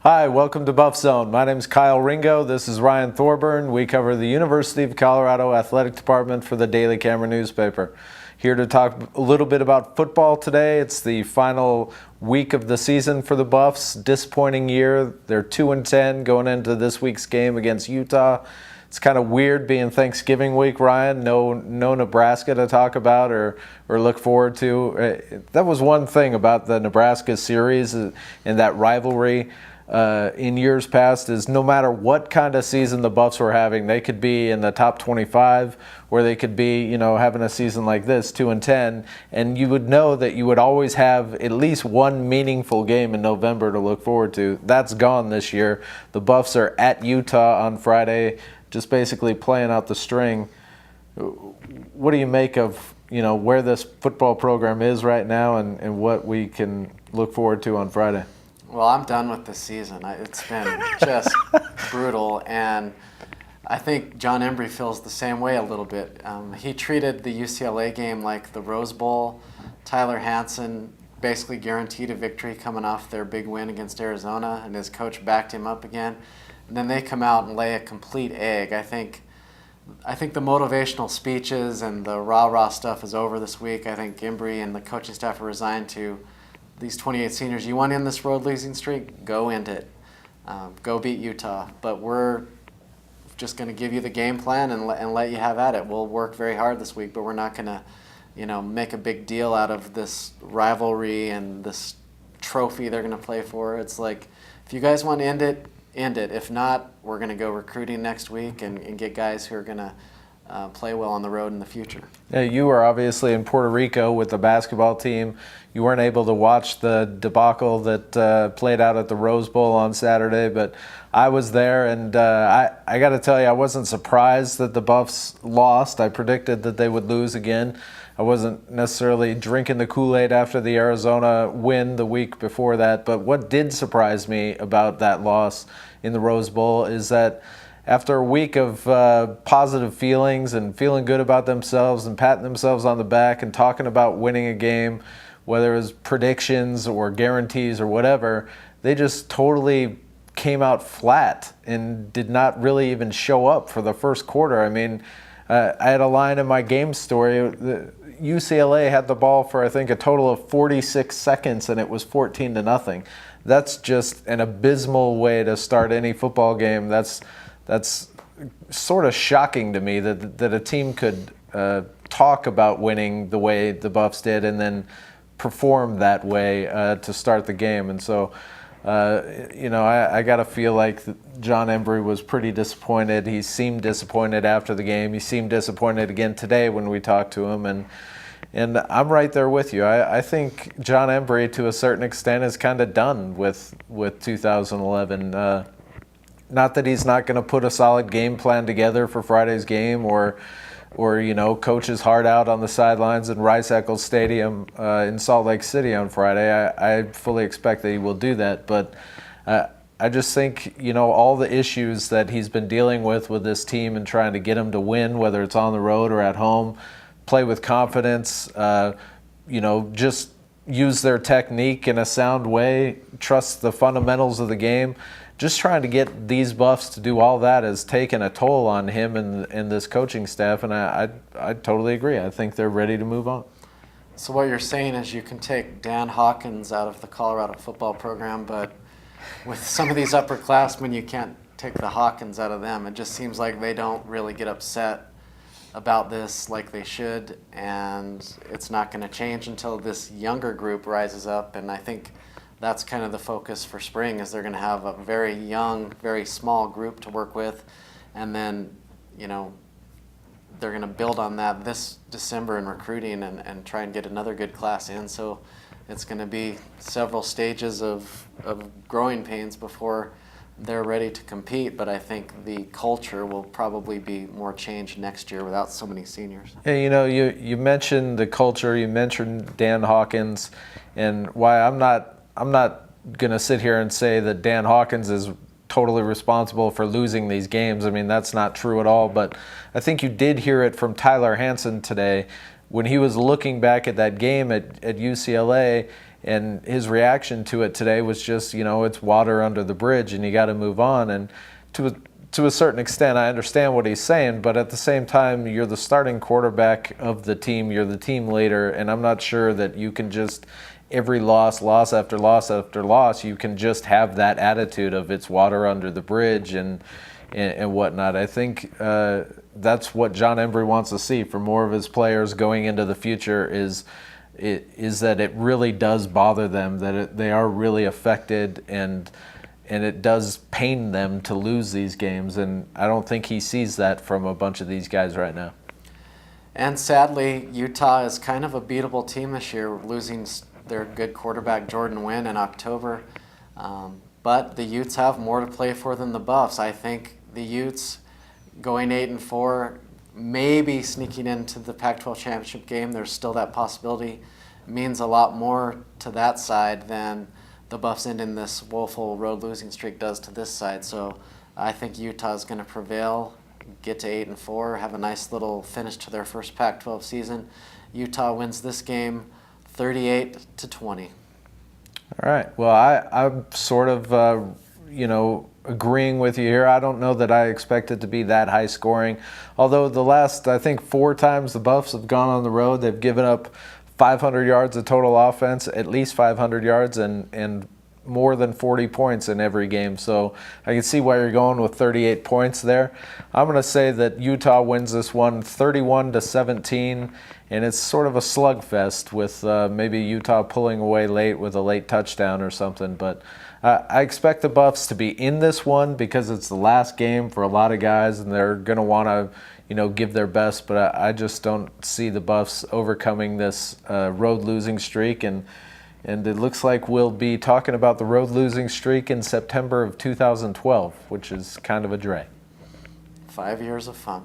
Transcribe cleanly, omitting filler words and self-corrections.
Hi, welcome to Buffzone. My name is Kyle Ringo. This is Ryan Thorburn. We cover the University of Colorado Athletic Department for the Daily Camera newspaper. Here to talk a little bit about football today. It's the final week of the season for the Buffs. Disappointing year. They're 2-10 going into this week's game against Utah. It's kind of weird being Thanksgiving week, Ryan. No Nebraska to talk about or look forward to. That was one thing about the Nebraska series and that rivalry. In years past is no matter what kind of season the Buffs were having, they could be in the top 25 or they could be, having a season like this, 2-10, and you would know that you would always have at least one meaningful game in November to look forward to. That's gone this year. The Buffs are at Utah on Friday, just basically playing out the string. What do you make of, where this football program is right now and what we can look forward to on Friday? Well, I'm done with this season. It's been just brutal, and I think John Embry feels the same way a little bit. He treated the UCLA game like the Rose Bowl. Tyler Hansen basically guaranteed a victory coming off their big win against Arizona, and his coach backed him up again. And then they come out and lay a complete egg. I think the motivational speeches and the rah-rah stuff is over this week. I think Embry and the coaching staff are resigned to these 28 seniors. You want to end this road losing streak? Go end it. Go beat Utah. But we're just going to give you the game plan and let you have at it. We'll work very hard this week, but we're not going to, make a big deal out of this rivalry and this trophy they're going to play for. It's like, if you guys want to end it, end it. If not, we're going to go recruiting next week and get guys who are going to play well on the road in the future. Yeah, you were obviously in Puerto Rico with the basketball team. You weren't able to watch the debacle that played out at the Rose Bowl on Saturday, but I was there, and I got to tell you, I wasn't surprised that the Buffs lost. I predicted that they would lose again. I wasn't necessarily drinking the Kool-Aid after the Arizona win the week before that, but what did surprise me about that loss in the Rose Bowl is that after a week of positive feelings and feeling good about themselves and patting themselves on the back and talking about winning a game, whether it was predictions or guarantees or whatever, they just totally came out flat and did not really even show up for the first quarter. I mean, I had a line in my game story. UCLA had the ball for, I think, a total of 46 seconds, and it was 14-0. That's just an abysmal way to start any football game. That's sort of shocking to me that a team could talk about winning the way the Buffs did and then perform that way to start the game. And so, I got to feel like John Embry was pretty disappointed. He seemed disappointed after the game. He seemed disappointed again today when we talked to him. And I'm right there with you. I think John Embry, to a certain extent, is kind of done with 2011. Not that he's not going to put a solid game plan together for Friday's game or coach his heart out on the sidelines in Rice-Eccles Stadium in Salt Lake City on Friday. I fully expect that he will do that. But I just think, all the issues that he's been dealing with this team and trying to get them to win, whether it's on the road or at home, play with confidence, just use their technique in a sound way, trust the fundamentals of the game. Just trying to get these Buffs to do all that has taken a toll on him and this coaching staff, and I totally agree. I think they're ready to move on. So what you're saying is you can take Dan Hawkins out of the Colorado football program, but with some of these upperclassmen, you can't take the Hawkins out of them. It just seems like they don't really get upset about this like they should, and it's not going to change until this younger group rises up, and I think that's kind of the focus for spring, is they're going to have a very young, very small group to work with, and then, they're going to build on that this December in recruiting and try and get another good class in. So it's going to be several stages of growing pains before they're ready to compete, but I think the culture will probably be more changed next year without so many seniors. Yeah, you mentioned the culture, you mentioned Dan Hawkins, and why I'm not going to sit here and say that Dan Hawkins is totally responsible for losing these games. I mean, that's not true at all, but I think you did hear it from Tyler Hansen today when he was looking back at that game at UCLA, And his reaction to it today was just, it's water under the bridge and you got to move on. And to a certain extent, I understand what he's saying, but at the same time, you're the starting quarterback of the team, you're the team leader, and I'm not sure that you can just, every loss after loss after loss, you can just have that attitude of it's water under the bridge and whatnot. I think that's what John Embry wants to see for more of his players going into the future is that it really does bother them, that they are really affected, and it does pain them to lose these games. And I don't think he sees that from a bunch of these guys right now. And sadly, Utah is kind of a beatable team this year, losing their good quarterback Jordan Wynn in October. But the Utes have more to play for than the Buffs. I think the Utes going 8-4, maybe sneaking into the Pac-12 championship game, there's still that possibility, means a lot more to that side than the Buffs ending this woeful road losing streak does to this side. So I think Utah's going to prevail, get to 8-4, have a nice little finish to their first Pac-12 season. Utah wins this game 38-20. All right. Well, I'm sort of, agreeing with you here. I don't know that I expect it to be that high scoring. Although the last, I think, 4 times the Buffs have gone on the road, they've given up 500 yards of total offense, at least 500 yards, and more than 40 points in every game. So I can see why you're going with 38 points there. I'm going to say that Utah wins this one 31-17, and it's sort of a slugfest with maybe Utah pulling away late with a late touchdown or something. But I expect the Buffs to be in this one because it's the last game for a lot of guys, and they're going to want to give their best, but I just don't see the Buffs overcoming this road losing streak, and it looks like we'll be talking about the road losing streak in September of 2012, which is kind of a drag. 5 years of fun.